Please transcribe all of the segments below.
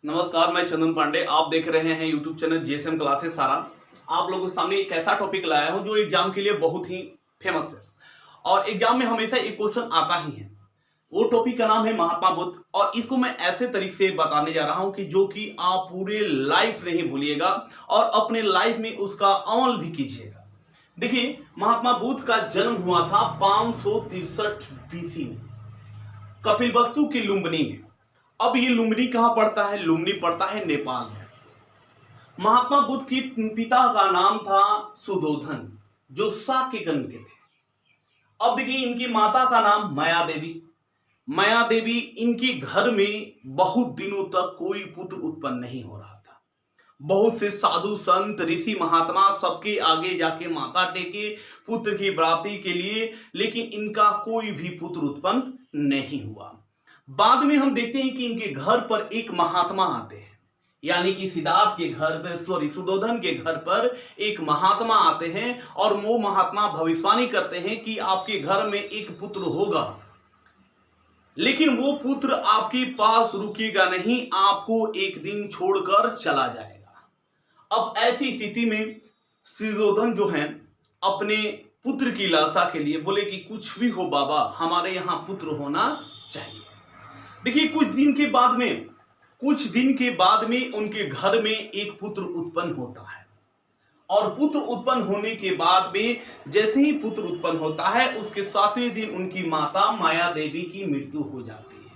नमस्कार, मैं चंदन पांडे। आप देख रहे हैं यूट्यूब चैनल जेएसएम क्लासेस सारा। आप लोगों के सामने एक ऐसा टॉपिक लाया हूं जो एग्जाम के लिए बहुत ही फेमस है और एग्जाम में हमेशा एक क्वेश्चन आता ही है। वो टॉपिक का नाम है महात्मा बुद्ध और इसको मैं ऐसे तरीके से बताने जा रहा हूं कि जो कि आप पूरे लाइफ नहीं भूलिएगा और अपने लाइफ में उसका अमल भी कीजिएगा। देखिए, महात्मा बुद्ध का जन्म हुआ था 563 बीसी में कपिलवस्तु की लुम्बिनी में। अब ये लुम्बिनी कहां पड़ता है? लुम्बिनी पड़ता है नेपाल में। महात्मा बुद्ध की पिता का नाम था सुधोधन, जो शाक्य वंश के थे। अब देखिए, इनकी माता का नाम माया देवी। माया देवी, इनके घर में बहुत दिनों तक कोई पुत्र उत्पन्न नहीं हो रहा था। बहुत से साधु संत ऋषि महात्मा सबके आगे जाके माथा टेके पुत्र की प्राप्ति के लिए, लेकिन इनका कोई भी पुत्र उत्पन्न नहीं हुआ। बाद में हम देखते हैं कि इनके घर पर एक महात्मा आते हैं, यानी कि सिद्धार्थ के घर पर, सुधोधन के घर पर एक महात्मा आते हैं और वो महात्मा भविष्यवाणी करते हैं कि आपके घर में एक पुत्र होगा, लेकिन वो पुत्र आपके पास रुकेगा नहीं, आपको एक दिन छोड़कर चला जाएगा। अब ऐसी स्थिति में सुधोधन जो है अपने पुत्र की लालसा के लिए बोले कि कुछ भी हो बाबा, हमारे यहां पुत्र होना चाहिए। देखिए, कुछ दिन के बाद में उनके घर में एक पुत्र उत्पन्न होता है और पुत्र उत्पन्न होने के बाद में जैसे ही पुत्र उत्पन्न होता है, उसके 7वें दिन उनकी माता माया देवी की मृत्यु हो जाती है।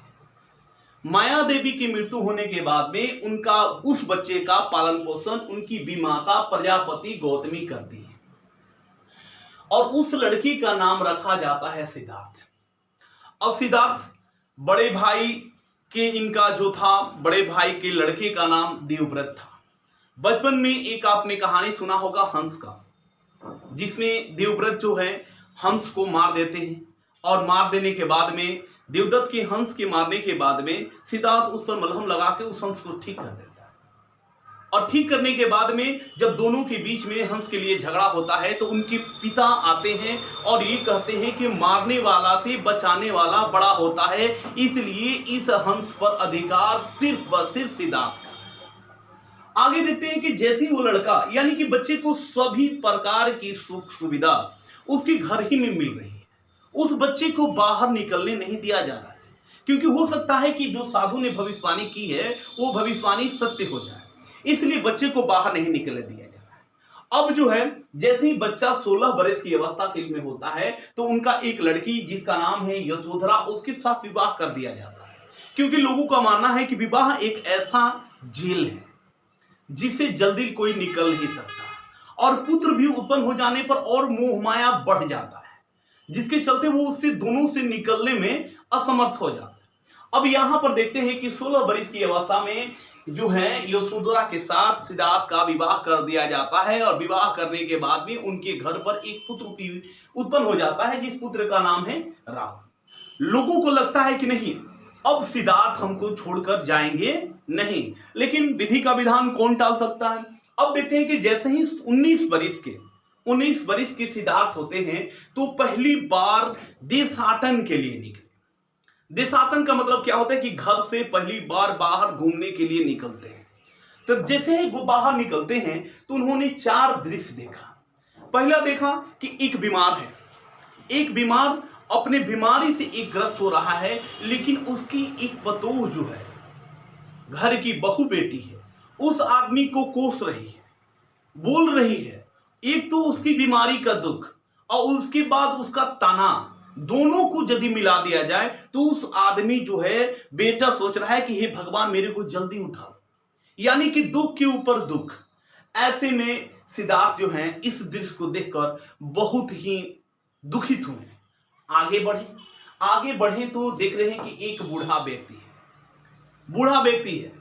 माया देवी की मृत्यु होने के बाद में उनका उस बच्चे का पालन पोषण उनकी विमाता प्रजापति गौतमी करती है और उस लड़की का नाम रखा जाता है सिद्धार्थ। अब सिद्धार्थ बड़े भाई के इनका जो था, बड़े भाई के लड़के का नाम देवव्रत था। बचपन में एक आपने कहानी सुना होगा हंस का, जिसमें देवव्रत जो है हंस को मार देते हैं और मार देने के बाद में देवदत्त के हंस के मारने के बाद में सिद्धार्थ उस पर मलहम लगा के उस हंस को ठीक कर देता है। और ठीक करने के बाद में जब दोनों के बीच में हंस के लिए झगड़ा होता है तो उनके पिता आते हैं और ये कहते हैं कि मारने वाला से बचाने वाला बड़ा होता है, इसलिए इस हंस पर अधिकार सिर्फ व सिर्फ सिद्धार्थ का। आगे देखते हैं कि जैसे ही वो लड़का, यानी कि बच्चे को सभी प्रकार की सुख सुविधा उसके घर ही में मिल रही है, उस बच्चे को बाहर निकलने नहीं दिया जा रहा है, क्योंकि हो सकता है कि जो साधु ने भविष्यवाणी की है वो भविष्यवाणी सत्य हो जाए, इसलिए बच्चे को बाहर नहीं निकलने दिया जा रहा है। अब जो है, जैसे ही बच्चा 16 वर्ष की अवस्था के में होता है तो उनका एक लड़की जिसका नाम है यशोधरा, उसके साथ विवाह कर दिया जाता है, क्योंकि लोगों का मानना है कि विवाह एक ऐसा जेल है जिससे जल्दी कोई निकल नहीं सकता और पुत्र भी उत्पन्न हो जाने पर और मोह माया बढ़ जाता है, जिसके चलते वो उससे दोनों से निकलने में असमर्थ हो जाता है। अब यहां पर देखते हैं कि 16 वर्ष की अवस्था में जो है यशोधरा के साथ सिद्धार्थ का विवाह कर दिया जाता है और विवाह करने के बाद में उनके घर पर एक पुत्र भी उत्पन्न हो जाता है, जिस पुत्र का नाम है राहुल। लोगों को लगता है कि नहीं, अब सिद्धार्थ हमको छोड़कर जाएंगे नहीं, लेकिन विधि का विधान कौन टाल सकता है। अब देखते हैं कि जैसे ही 19 वर्ष के सिद्धार्थ होते हैं तो पहली बार देशाटन के लिए निकले। देशाटन का मतलब क्या होता है कि घर से पहली बार बाहर घूमने के लिए निकलते हैं। तो जैसे ही वो बाहर निकलते हैं तो उन्होंने 4 दृश्य देखा। पहला देखा कि एक बीमार है, एक बीमार अपने बीमारी से एक ग्रस्त हो रहा है, लेकिन उसकी एक पतोह जो है, घर की बहू बेटी है, उस आदमी को कोस रही है, बोल रही है। एक तो उसकी बीमारी का दुख और उसके बाद उसका ताना, दोनों को यदि मिला दिया जाए तो उस आदमी जो है बेटा सोच रहा है कि हे भगवान, मेरे को जल्दी उठा, यानी कि दुख के ऊपर दुख। ऐसे में सिद्धार्थ जो है इस दृश्य को देखकर बहुत ही दुखित हुए। आगे बढ़े तो देख रहे हैं कि एक बूढ़ा व्यक्ति है।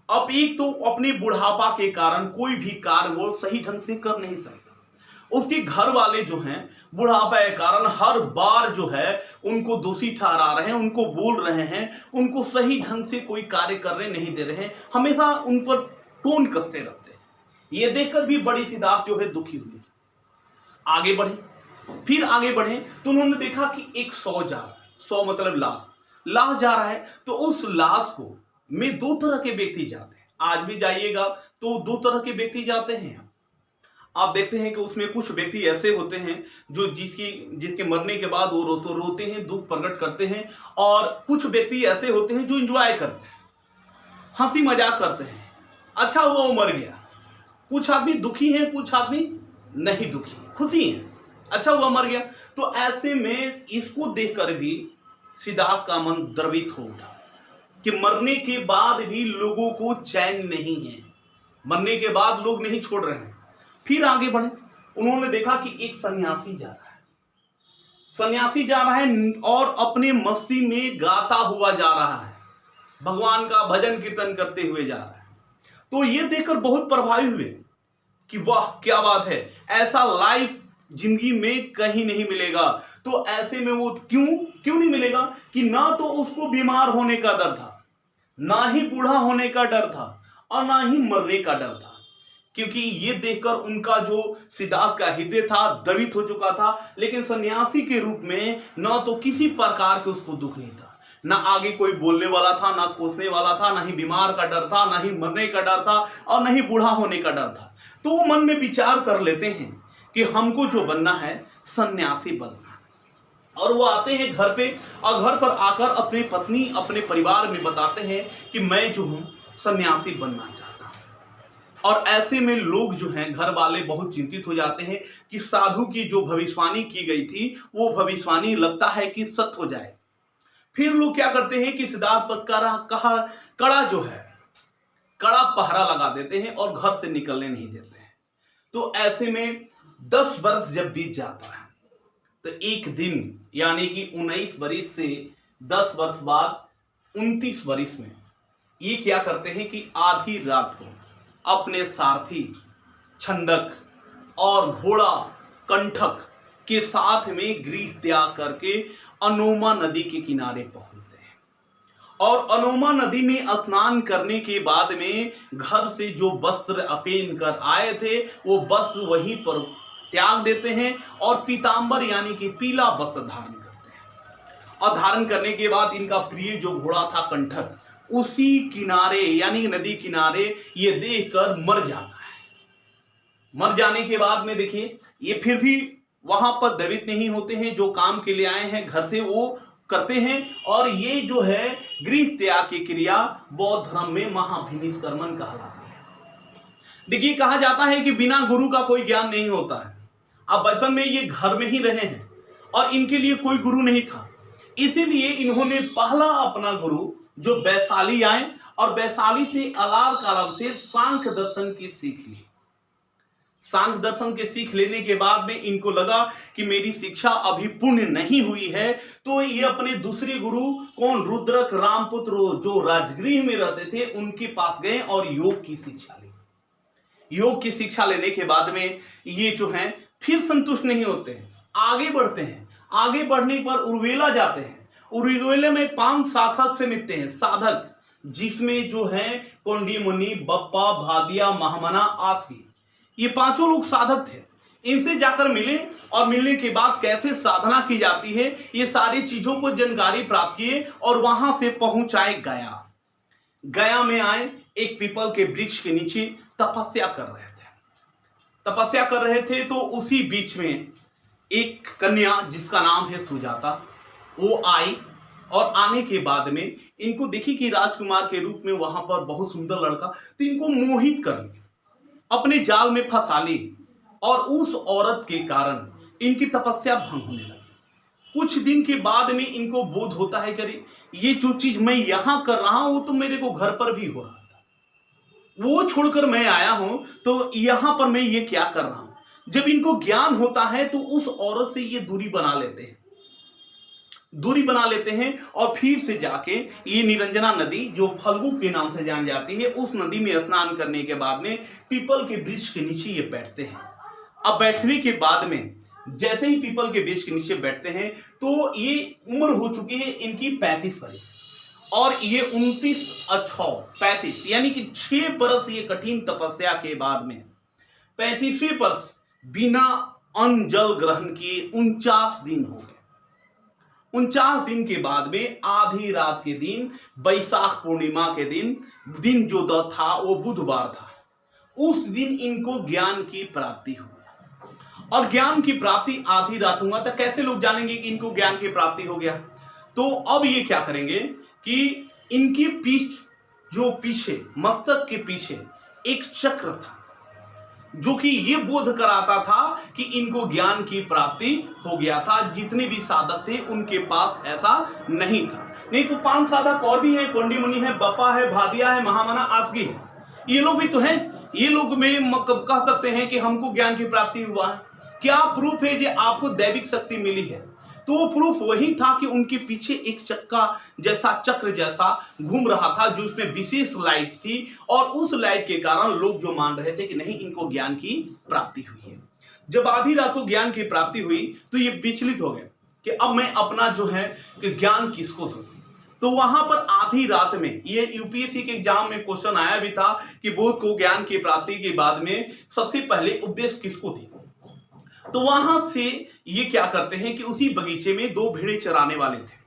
अब एक तो अपने बुढ़ापा के कारण कोई भी कार्य वो सही ढंग से कर नहीं सकता। उसके घर वाले जो हैं बुढ़ापा के कारण हर बार जो है उनको दोषी ठहरा रहे हैं, उनको बोल रहे हैं, उनको सही ढंग से कोई कार्य करने नहीं दे रहे हैं, हमेशा उन पर टोन कसते रहते हैं। ये देखकर भी बड़ी सिद्धार्थ जो है दुखी हुई। फिर आगे बढ़े तो उन्होंने देखा कि एक शव जा रहा है। शव मतलब लाश जा रहा है। तो उस लाश को में 2 तरह के व्यक्ति जाते हैं। आज भी जाइएगा तो दो तरह के व्यक्ति जाते हैं। आप देखते हैं कि उसमें कुछ व्यक्ति ऐसे होते हैं जो जिसके मरने के बाद वो रोते हैं, दुख प्रकट करते हैं, और कुछ व्यक्ति ऐसे होते हैं जो एंजॉय करते हैं, हंसी मजाक करते हैं। अच्छा हुआ वो मर गया। कुछ आदमी दुखी हैं, कुछ आदमी नहीं दुखी, खुशी हैं, अच्छा हुआ मर गया। तो ऐसे में इसको देखकर भी सिद्धार्थ का मन द्रवित हो उठा कि मरने के बाद भी लोगों को चैन नहीं है, मरने के बाद लोग नहीं छोड़ रहे हैं। फिर आगे बढ़े, उन्होंने देखा कि एक सन्यासी जा रहा है, सन्यासी जा रहा है और अपने मस्ती में गाता हुआ जा रहा है, भगवान का भजन कीर्तन करते हुए जा रहा है। तो ये देखकर बहुत प्रभावित हुए कि वाह क्या बात है, ऐसा लाइफ जिंदगी में कहीं नहीं मिलेगा। तो ऐसे में वो क्यों नहीं मिलेगा कि ना तो उसको बीमार होने का डर था, ना ही बूढ़ा होने का डर था, और ना ही मरने का डर था, क्योंकि ये देखकर उनका जो सिद्धार्थ का हृदय था द्रवित हो चुका था। लेकिन सन्यासी के रूप में ना तो किसी प्रकार के उसको दुख नहीं था, ना आगे कोई बोलने वाला था, ना कोसने वाला था, ना ही बीमार का डर था, ना ही मरने का डर था, और ना ही बूढ़ा होने का डर था। तो वो मन में विचार कर लेते हैं कि हमको जो बनना है सन्यासी बनना। और वो आते हैं घर पे, और घर पर आकर अपनी पत्नी अपने परिवार में बताते हैं कि मैं जो हूं सन्यासी बनना चाहता हूं। और ऐसे में लोग जो हैं, घर वाले बहुत चिंतित हो जाते हैं कि साधु की जो भविष्यवाणी की गई थी वो भविष्यवाणी लगता है कि सत्य हो जाए। फिर लोग क्या करते हैं कि सिद्धार्थ पर कड़ा पहरा लगा देते हैं और घर से निकलने नहीं देते हैं। तो ऐसे में 10 वर्ष जब बीत जाता है तो एक दिन यानी कि 19 वर्ष से 10 वर्ष बाद 29 वर्ष में ये क्या करते हैं कि आधी रात को अपने सारथी छंदक और घोड़ा कंठक के साथ में गृह त्याग करके अनोमा नदी के किनारे पहुंचते हैं। और अनोमा नदी में स्नान करने के बाद में घर से जो वस्त्र पहन कर आए थे वो वस्त्र वहीं पर त्याग देते हैं और पीतांबर यानी कि पीला वस्त्र धारण करते हैं। और धारण करने के बाद इनका प्रिय जो घोड़ा था कंठक, उसी किनारे यानी नदी किनारे ये देखकर मर जाता है। मर जाने के बाद में देखिए ये फिर भी वहां पर द्रवित नहीं होते हैं, जो काम के लिए आए हैं घर से वो करते हैं। और ये जो है गृह त्याग की क्रिया बौद्ध धर्म में महाभिनिष्क्रमण कहलाती है। देखिए कहा जाता है कि बिना गुरु का कोई ज्ञान नहीं होता है। अब बचपन में ये घर में ही रहे हैं और इनके लिए कोई गुरु नहीं था, इसीलिए इन्होंने पहला अपना गुरु जो वैशाली आए और वैशाली से अलार कालम से सांख्य दर्शन की सीख ली। सांख्य दर्शन के सीख लेने के बाद में इनको लगा कि मेरी शिक्षा अभी पूर्ण नहीं हुई है, तो ये अपने दूसरे गुरु कौन रुद्रक रामपुत्र जो राजगृह में रहते थे उनके पास गए और योग की शिक्षा ली। योग की शिक्षा लेने के बाद में ये जो है फिर संतुष्ट नहीं होते हैं, आगे बढ़ते हैं। आगे बढ़ने पर उर्वेला जाते हैं। उर्वेला में 5 साधक से मिलते हैं, साधक जिसमें जो है कौंडी मुनि, बप्पा, भादिया, महामना, आसकी, ये 5 लोग साधक थे। इनसे जाकर मिले और मिलने के बाद कैसे साधना की जाती है ये सारी चीजों को जानकारी प्राप्त किए और वहां से पहुंचाए गया। गया में आए, एक पीपल के वृक्ष के नीचे तपस्या कर रहे थे। तपस्या कर रहे थे तो उसी बीच में एक कन्या जिसका नाम है सुजाता वो आई। और आने के बाद में इनको देखी कि राजकुमार के रूप में वहां पर बहुत सुंदर लड़का, तो इनको मोहित कर लिया, अपने जाल में फंसा ली। और उस औरत के कारण इनकी तपस्या भंग होने लगी। कुछ दिन के बाद में इनको बोध होता है कि ये जो चीज मैं यहां कर रहा हूं वो तो मेरे को घर पर भी हो रहा था, वो छोड़कर मैं आया हूं तो यहां पर मैं ये क्या कर रहा हूं। जब इनको ज्ञान होता है तो उस औरत से ये दूरी बना लेते हैं, दूरी बना लेते हैं। और फिर से जाके ये निरंजना नदी जो फल्गु के नाम से जानी जाती है उस नदी में स्नान करने के बाद में पीपल के वृक्ष के नीचे ये बैठते हैं। अब बैठने के बाद में जैसे ही पीपल के वृक्ष के नीचे बैठते हैं तो ये उम्र हो चुकी है इनकी 35 वर्ष और ये 29 और 35 यानी कि 6 बरस ये कठिन तपस्या के बाद में 35वें वर्ष बिना अन्न जल ग्रहण किए 49 दिन हो गए। 49 दिन के बाद में आधी रात के दिन, बैसाख पूर्णिमा के दिन जो था वो बुधवार था, उस दिन इनको ज्ञान की प्राप्ति हुई। और ज्ञान की प्राप्ति आधी रात हुआ तो कैसे लोग जानेंगे कि इनको ज्ञान की प्राप्ति हो गया? तो अब ये क्या करेंगे कि इनकी पीछे मस्तक के पीछे एक चक्र था जो कि ये बोध कराता था कि इनको ज्ञान की प्राप्ति हो गया था। जितने भी साधक थे उनके पास ऐसा नहीं था। नहीं तो 5 साधक और भी हैं, कोंडी मुनि है, बप्पा है, भादिया है, महामना, आसगी है, ये लोग भी तो हैं। ये लोग में कह सकते हैं कि हमको ज्ञान की प्राप्ति हुआ है। क्या प्रूफ है जो आपको दैविक शक्ति मिली है? तो वो प्रूफ वही था कि उनके पीछे एक चक्र जैसा घूम रहा था, जो उसमें विशेष लाइट थी, और उस लाइट के कारण लोग जो मान रहे थे कि नहीं, इनको ज्ञान की प्राप्ति हुई है। जब आधी रात को ज्ञान की प्राप्ति हुई तो ये विचलित हो गए कि अब मैं अपना जो है कि ज्ञान किसको दूं। तो वहां पर आधी रात में, ये यूपीएससी के एग्जाम में क्वेश्चन आया भी था कि बुद्ध को ज्ञान की प्राप्ति के बाद में सबसे पहले उपदेश किसको दिया। तो वहां से ये क्या करते हैं कि उसी बगीचे में 2 भेड़े चराने वाले थे,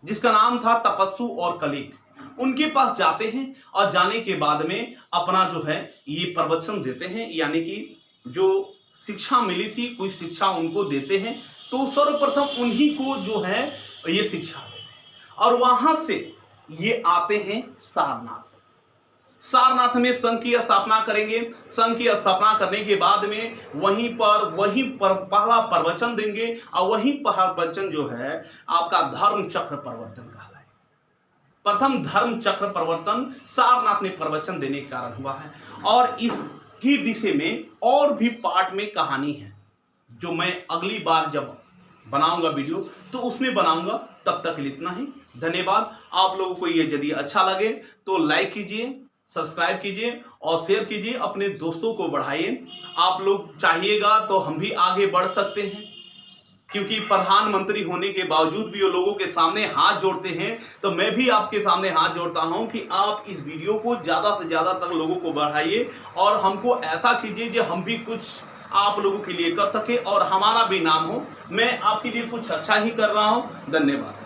जिसका नाम था तपस्सु और कलिक। उनके पास जाते हैं और जाने के बाद में अपना जो है ये प्रवचन देते हैं, यानी कि जो शिक्षा मिली थी कोई शिक्षा उनको देते हैं। तो सर्वप्रथम उन्हीं को जो है ये शिक्षा देते हैं। और वहां से ये आते हैं सारनाथ। सारनाथ में संघ की स्थापना करेंगे। संघ की स्थापना करने के बाद में वहीं पर पहला प्रवचन देंगे, और वहीं प्रवचन जो है आपका धर्म चक्र प्रवर्तन कहलाए। प्रथम धर्म चक्र प्रवर्तन सारनाथ में प्रवचन देने के कारण हुआ है। और इसके विषय में और भी पार्ट में कहानी है, जो मैं अगली बार जब बनाऊंगा वीडियो तो उसमें बनाऊंगा। तब तक के लिए इतना ही। धन्यवाद। आप लोगों को ये यदि अच्छा लगे तो लाइक कीजिए, सब्सक्राइब कीजिए और शेयर कीजिए, अपने दोस्तों को बढ़ाइए। आप लोग चाहिएगा तो हम भी आगे बढ़ सकते हैं, क्योंकि प्रधानमंत्री होने के बावजूद भी वो लोगों के सामने हाथ जोड़ते हैं। तो मैं भी आपके सामने हाथ जोड़ता हूं कि आप इस वीडियो को ज़्यादा से ज़्यादा तक लोगों को बढ़ाइए, और हमको ऐसा कीजिए जो हम भी कुछ आप लोगों के लिए कर सके और हमारा भी नाम हो। मैं आपके लिए कुछ अच्छा ही कर रहा हूं। धन्यवाद।